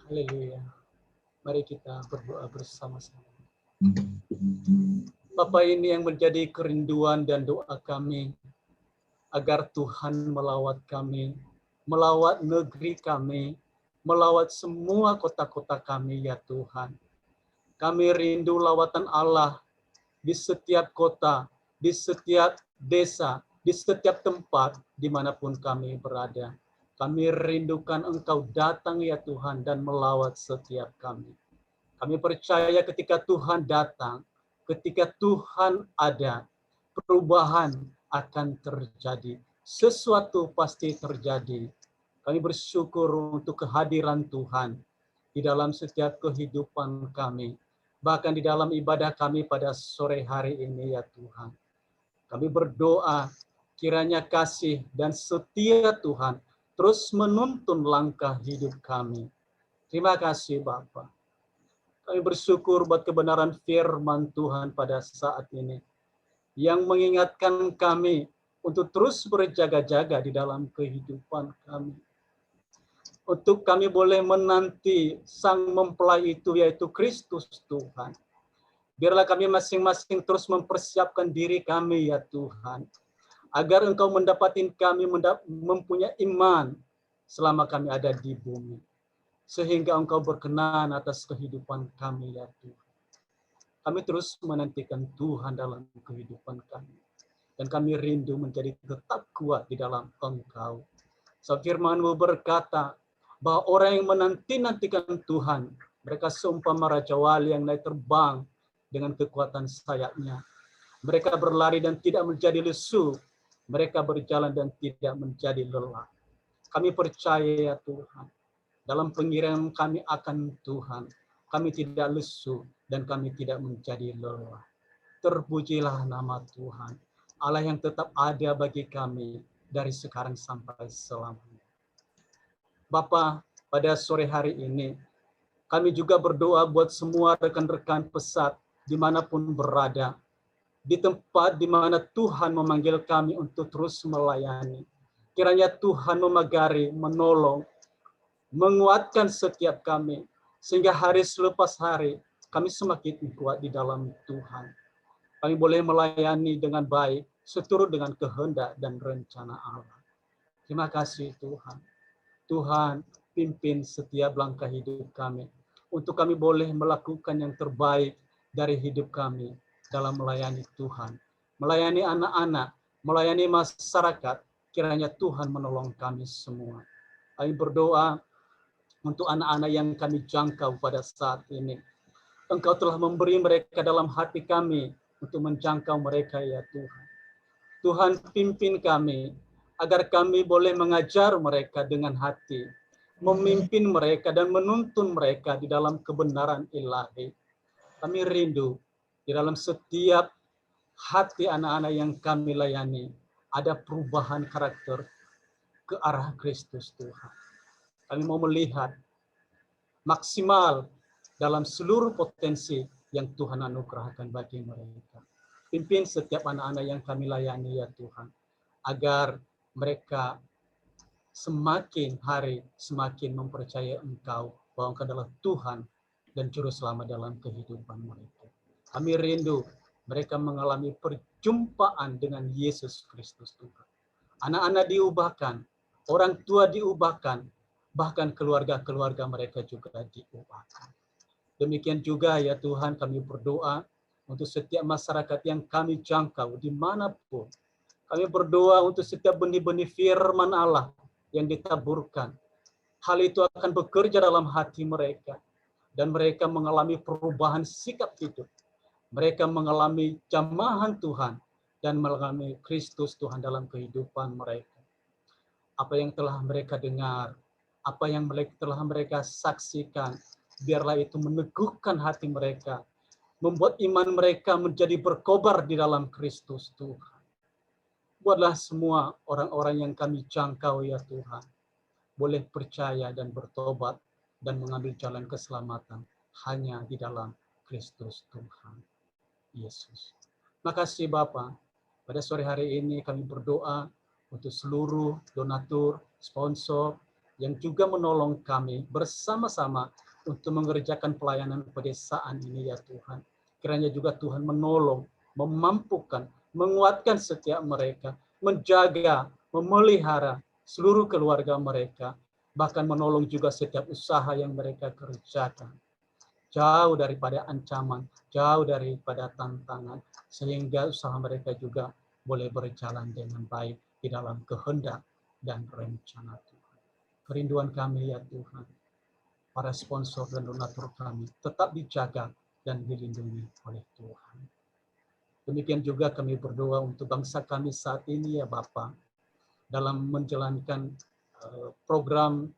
C: Haleluya. Mari kita berdoa bersama-sama. Bapa, ini yang menjadi kerinduan dan doa kami, agar Tuhan melawat kami, melawat negeri kami, melawat semua kota-kota kami, ya Tuhan. Kami rindu lawatan Allah di setiap kota, di setiap desa, di setiap tempat, dimanapun kami berada. Kami rindukan Engkau datang, ya Tuhan, dan melawat setiap kami. Kami percaya ketika Tuhan datang, ketika Tuhan ada, perubahan akan terjadi. Sesuatu pasti terjadi. Kami bersyukur untuk kehadiran Tuhan di dalam setiap kehidupan kami. Bahkan di dalam ibadah kami pada sore hari ini, ya Tuhan. Kami berdoa kiranya kasih dan setia Tuhan terus menuntun langkah hidup kami. Terima kasih Bapa. Kami bersyukur buat kebenaran firman Tuhan pada saat ini, yang mengingatkan kami untuk terus berjaga-jaga di dalam kehidupan kami. Untuk kami boleh menanti Sang Mempelai itu, yaitu Kristus Tuhan. Biarlah kami masing-masing terus mempersiapkan diri kami, ya Tuhan, agar Engkau mendapatin kami mempunyai iman selama kami ada di bumi. Sehingga Engkau berkenan atas kehidupan kami, ya Tuhan. Kami terus menantikan Tuhan dalam kehidupan kami. Dan kami rindu menjadi tetap kuat di dalam Engkau. So firman-Mu berkata, bahwa orang yang menanti-nantikan Tuhan, mereka seumpama Raja Wali yang naik terbang dengan kekuatan sayapnya. Mereka berlari dan tidak menjadi lesu. Mereka berjalan dan tidak menjadi lelah. Kami percaya ya Tuhan, dalam pengiringan kami akan Tuhan, kami tidak lesu dan kami tidak menjadi lelah. Terpujilah nama Tuhan, Allah yang tetap ada bagi kami, dari sekarang sampai selamanya. Bapa, pada sore hari ini, kami juga berdoa buat semua rekan-rekan pesat dimanapun berada, di tempat di mana Tuhan memanggil kami untuk terus melayani. Kiranya Tuhan memagari, menolong, menguatkan setiap kami, sehingga hari selepas hari kami semakin kuat di dalam Tuhan. Kami boleh melayani dengan baik, seturut dengan kehendak dan rencana Allah. Terima kasih Tuhan. Tuhan, pimpin setiap langkah hidup kami, untuk kami boleh melakukan yang terbaik dari hidup kami dalam melayani Tuhan, melayani anak-anak, melayani masyarakat. Kiranya Tuhan menolong kami semua. Kami berdoa untuk anak-anak yang kami jangkau pada saat ini. Engkau telah memberi mereka dalam hati kami untuk menjangkau mereka, ya Tuhan. Tuhan, pimpin kami agar kami boleh mengajar mereka dengan hati, memimpin mereka dan menuntun mereka di dalam kebenaran ilahi. Kami rindu di dalam setiap hati anak-anak yang kami layani ada perubahan karakter ke arah Kristus Tuhan. Kami mau melihat maksimal dalam seluruh potensi yang Tuhan anugerahkan bagi mereka. Pimpin setiap anak-anak yang kami layani, ya Tuhan, agar mereka semakin hari semakin mempercayai Engkau, bahwa Engkau adalah Tuhan dan Juru Selamat dalam kehidupan mereka. Kami rindu mereka mengalami perjumpaan dengan Yesus Kristus Tuhan. Anak-anak diubahkan, orang tua diubahkan, bahkan keluarga-keluarga mereka juga diubahkan. Demikian juga ya Tuhan, kami berdoa untuk setiap masyarakat yang kami jangkau dimanapun. Kami berdoa untuk setiap benih-benih firman Allah yang ditaburkan. Hal itu akan bekerja dalam hati mereka. Dan mereka mengalami perubahan sikap hidup. Mereka mengalami jamahan Tuhan dan mengalami Kristus Tuhan dalam kehidupan mereka. Apa yang telah mereka dengar, apa yang telah mereka saksikan, biarlah itu meneguhkan hati mereka, membuat iman mereka menjadi berkobar di dalam Kristus Tuhan. Buatlah semua orang-orang yang kami jangkau, ya Tuhan, boleh percaya dan bertobat dan mengambil jalan keselamatan hanya di dalam Kristus Tuhan Yesus. Makasih Bapa, pada sore hari ini kami berdoa untuk seluruh donatur, sponsor, yang juga menolong kami bersama-sama untuk mengerjakan pelayanan pedesaan ini, ya Tuhan. Kiranya juga Tuhan menolong, memampukan, menguatkan setiap mereka, menjaga, memelihara seluruh keluarga mereka, bahkan menolong juga setiap usaha yang mereka kerjakan. Jauh daripada ancaman, jauh daripada tantangan, sehingga usaha mereka juga boleh berjalan dengan baik di dalam kehendak dan rencana Tuhan. Kerinduan kami, ya Tuhan, para sponsor dan donatur kami tetap dijaga dan dilindungi oleh Tuhan. Demikian juga kami berdoa untuk bangsa kami saat ini, ya Bapa, dalam menjalankan program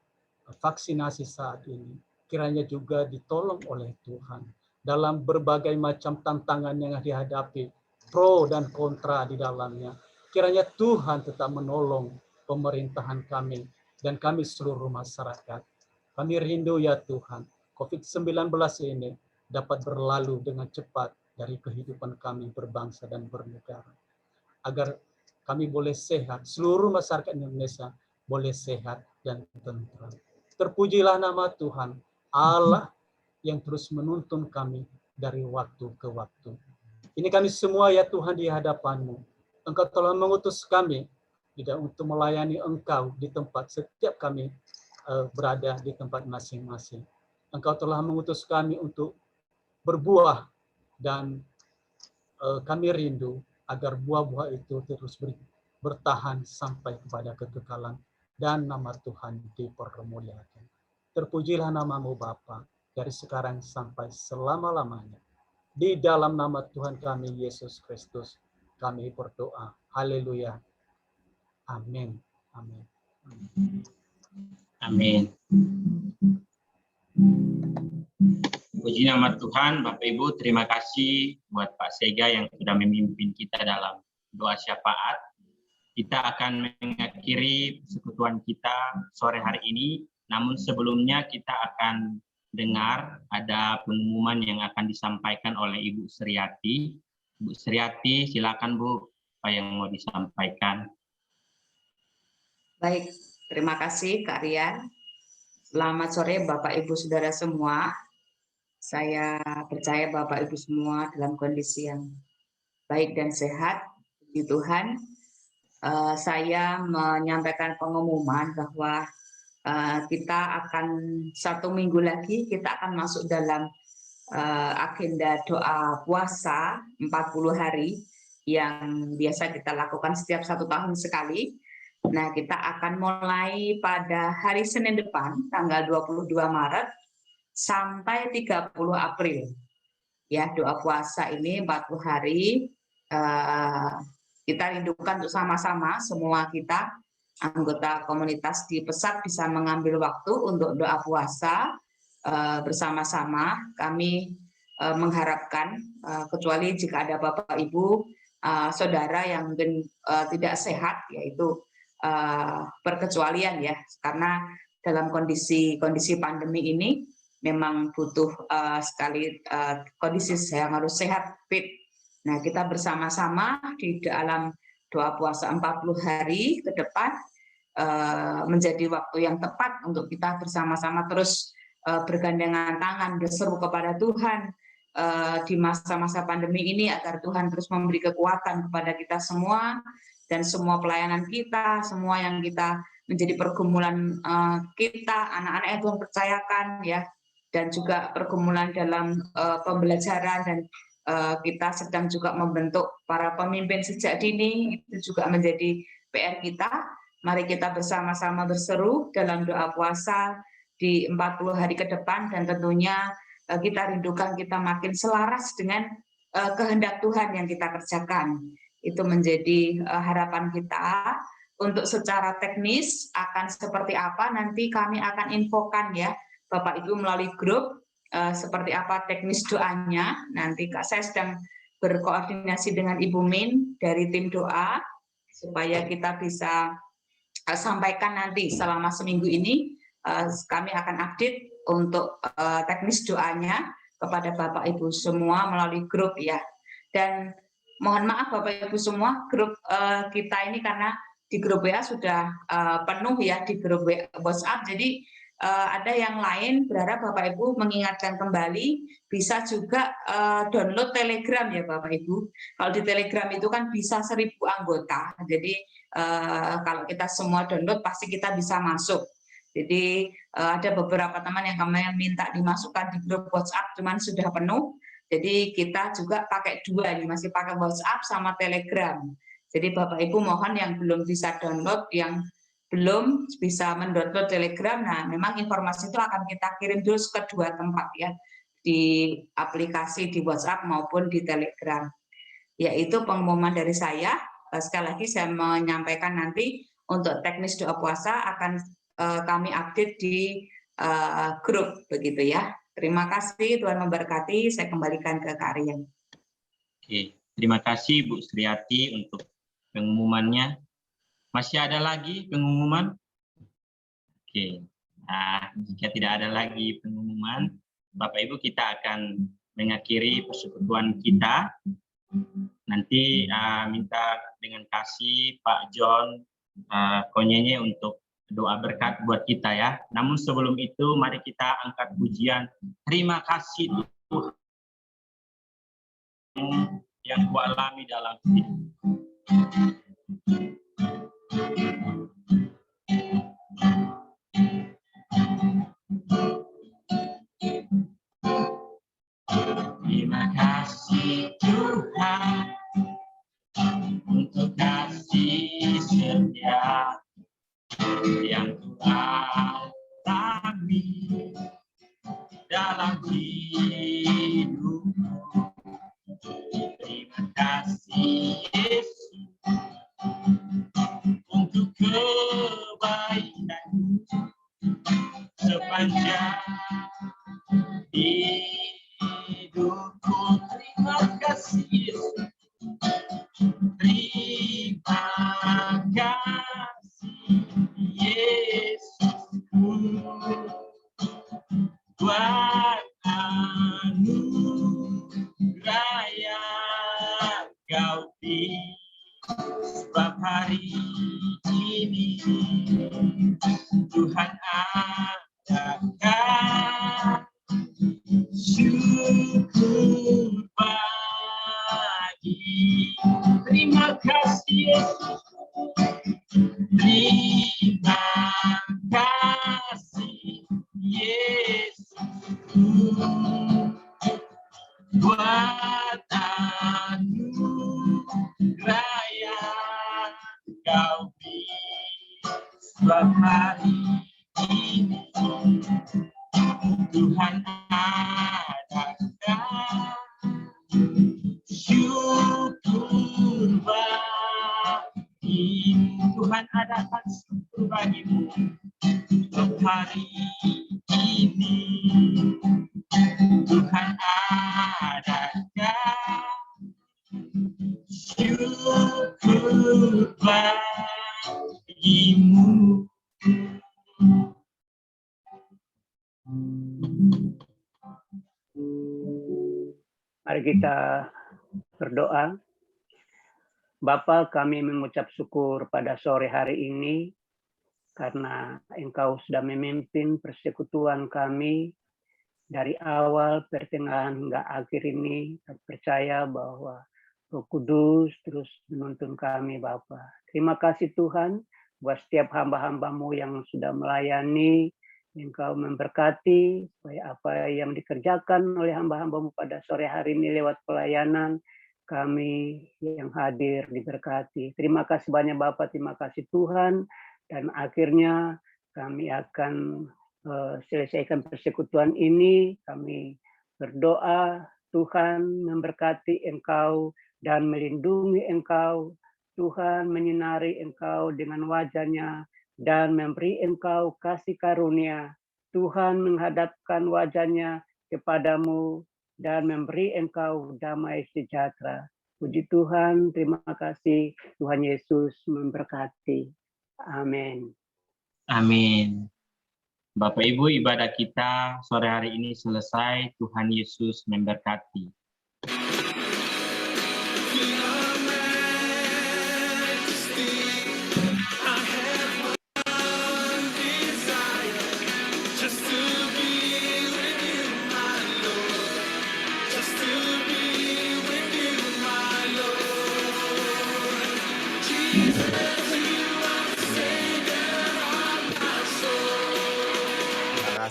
C: vaksinasi saat ini. Kiranya juga ditolong oleh Tuhan dalam berbagai macam tantangan yang dihadapi, pro dan kontra di dalamnya. Kiranya Tuhan tetap menolong pemerintahan kami dan kami seluruh masyarakat. Kami rindu, ya Tuhan, COVID-19 ini dapat berlalu dengan cepat dari kehidupan kami berbangsa dan bernegara. Agar kami boleh sehat, seluruh masyarakat Indonesia boleh sehat dan tentram. Terpujilah nama Tuhan, Allah yang terus menuntun kami dari waktu ke waktu. Ini kami semua, ya Tuhan, di hadapan-Mu. Engkau telah mengutus kami tidak untuk melayani Engkau di tempat setiap kami berada di tempat masing-masing. Engkau telah mengutus kami untuk berbuah dan kami rindu agar buah-buah itu terus bertahan sampai kepada kekekalan dan nama Tuhan dipermuliakan. Terpujilah nama-Mu Bapa dari sekarang sampai selama-lamanya. Di dalam nama Tuhan kami Yesus Kristus kami berdoa. Haleluya. Amin. Amin.
A: Amin. Puji nama Tuhan, Bapak Ibu, terima kasih buat Pak Sega yang sudah memimpin kita dalam doa syafaat. Kita akan mengakhiri persekutuan kita sore hari ini, namun sebelumnya kita akan dengar ada pengumuman yang akan disampaikan oleh Ibu Sriati. Ibu Sriati, silakan Bu, apa yang mau disampaikan?
D: Baik, terima kasih Kak Rian. Selamat sore Bapak Ibu Saudara semua. Saya percaya Bapak Ibu semua dalam kondisi yang baik dan sehat. Puji Tuhan. Saya menyampaikan pengumuman bahwa kita akan 1 minggu lagi kita akan masuk dalam agenda doa puasa 40 hari yang biasa kita lakukan setiap 1 tahun sekali. Nah, kita akan mulai pada hari Senin depan, tanggal 22 Maret sampai 30 April. Ya, doa puasa ini 40 hari. Kita rindukan untuk sama-sama semua kita anggota komunitas di Pesat bisa mengambil waktu untuk doa puasa bersama-sama. Kami mengharapkan, kecuali jika ada Bapak Ibu saudara yang mungkin tidak sehat, yaitu perkecualian ya, karena dalam kondisi pandemi ini memang butuh sekali kondisi yang harus sehat, fit. Nah, kita bersama-sama di dalam doa puasa 40 hari ke depan menjadi waktu yang tepat untuk kita bersama-sama terus bergandengan tangan, berseru kepada Tuhan di masa-masa pandemi ini, agar Tuhan terus memberi kekuatan kepada kita semua, dan semua pelayanan kita, semua yang kita menjadi pergumulan kita, anak-anak yang Tuhan percayakan ya, dan juga pergumulan dalam pembelajaran, dan kita sedang juga membentuk para pemimpin sejak dini, itu juga menjadi PR kita. Mari kita bersama-sama berseru dalam doa puasa di 40 hari ke depan, dan tentunya kita rindukan kita makin selaras dengan kehendak Tuhan yang kita kerjakan. Itu menjadi harapan kita. Untuk secara teknis akan seperti apa nanti kami akan infokan ya Bapak Ibu melalui grup. Seperti apa teknis doanya, nanti saya sedang berkoordinasi dengan Ibu Min dari tim doa, supaya kita bisa sampaikan nanti selama seminggu ini. Kami akan update untuk teknis doanya kepada Bapak Ibu semua melalui grup ya. Dan mohon maaf Bapak Ibu semua, grup kita ini karena di grup WA sudah penuh ya, di grup WhatsApp, jadi ada yang lain, berharap Bapak Ibu mengingatkan kembali, bisa juga download Telegram ya Bapak Ibu. Kalau di Telegram itu kan bisa 1000 anggota, jadi kalau kita semua download pasti kita bisa masuk. Jadi ada beberapa teman yang kami minta dimasukkan di grup WhatsApp, cuman sudah penuh. Jadi kita juga pakai 2 nih, masih pakai WhatsApp sama Telegram. Jadi Bapak Ibu mohon yang belum bisa download, yang belum bisa mendownload Telegram, nah memang informasi itu akan kita kirim dulu ke 2 tempat ya, di aplikasi di WhatsApp maupun di Telegram. Yaitu pengumuman dari saya. Sekali lagi saya menyampaikan nanti untuk teknis doa puasa akan kami update di grup begitu ya. Terima kasih, Tuhan memberkati. Saya kembalikan ke Kak Rian.
A: Oke, terima kasih Bu Sriati untuk pengumumannya. Masih ada lagi pengumuman? Oke, nah, jika tidak ada lagi pengumuman, Bapak Ibu kita akan mengakhiri persekutuan kita. Nanti minta dengan kasih Pak John Konyenye untuk doa berkat buat kita ya. Namun sebelum itu mari kita angkat pujian. Terima kasih Tuhan yang kualami dalam hidup. Terima kasih Tuhan untuk kasih setia yang Tuhan alami dalam hidupku. Terima kasih Yesus untuk kebaikan sepanjang hidupku. Terima kasih Yesus. Terima buat anugerah yang Kau beri. Sebab hari ini Tuhan adakan syukur bagi. Terima kasih Yesus. Terima kasih Yesus buat anugerah yang Kau beri. Sebab hari ini Tuhan adakan syukur bagimu. Tuhan adakan syukur bagimu. Sebab hari ini Tuhan adakan syukur bagimu.
B: Mari kita berdoa. Bapa, kami mengucap syukur pada sore hari ini karena Engkau sudah memimpin persekutuan kami dari awal, pertengahan hingga akhir ini. Kami percaya bahwa Roh Kudus terus menuntun kami, Bapa. Terima kasih Tuhan buat setiap hamba-hamba-Mu yang sudah melayani. Engkau memberkati supaya apa yang dikerjakan oleh hamba-hamba-Mu pada sore hari ini lewat pelayanan, kami yang hadir diberkati. Terima kasih banyak Bapak, terima kasih Tuhan. Dan akhirnya kami akan selesaikan persekutuan ini. Kami berdoa Tuhan memberkati Engkau dan melindungi Engkau. Tuhan menyinari Engkau dengan wajah-Nya dan memberi Engkau kasih karunia. Tuhan menghadapkan wajah-Nya kepadamu dan memberi Engkau damai sejahtera. Puji Tuhan, terima kasih. Tuhan Yesus memberkati. Amin.
A: Amin. Bapak Ibu, ibadah kita sore hari ini selesai. Tuhan Yesus memberkati.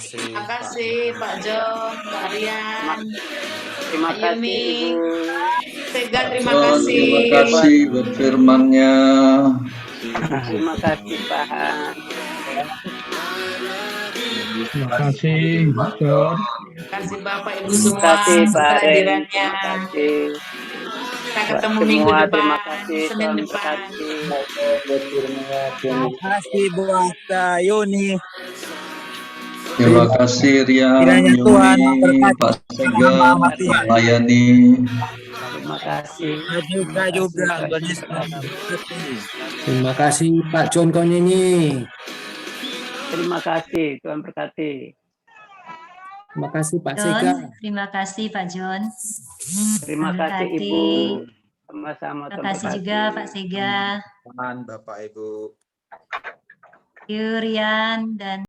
D: Terima kasih Pak John, Pak Rian,
B: Terima kasih
D: Yumi,
B: Ibu.
D: Sega, terima
E: John,
D: kasih.
E: terima kasih buat firman-Nya.
B: Terima kasih Pak Han.
F: Terima kasih, John.
D: Terima kasih Bapak Ibu
B: Terima
D: semua
B: kasih Pak Ren.
D: kehadirannya.
B: Terima kasih.
D: Kita
B: Buat
D: ketemu minggu
B: semua,
D: depan,
B: terima kasih.
D: Senin
B: Tuhan
D: depan.
B: berkati.
G: Terima kasih buat Yuni.
E: Terima kasih Rian,
G: Kiranya Tuhan
E: Yumi,
G: memberkati
E: Pak Sega,
G: hamba-hamba Tuhan.
E: melayani.
B: Terima kasih.
G: Juga Tuhan Yesus
B: Terima kasih.
G: memberkati.
F: Terima kasih Pak John Konyenyi.
B: Terima kasih. Tuhan berkati.
F: Terima kasih Pak
H: John,
F: Sega.
H: terima kasih Pak John.
B: Terima kasih
H: Berkati.
B: Ibu. Sama-sama.
H: Terima
B: Tuhan
H: kasih
B: berkati.
H: juga Pak Sega,
G: Bapak Ibu.
H: Yurian, dan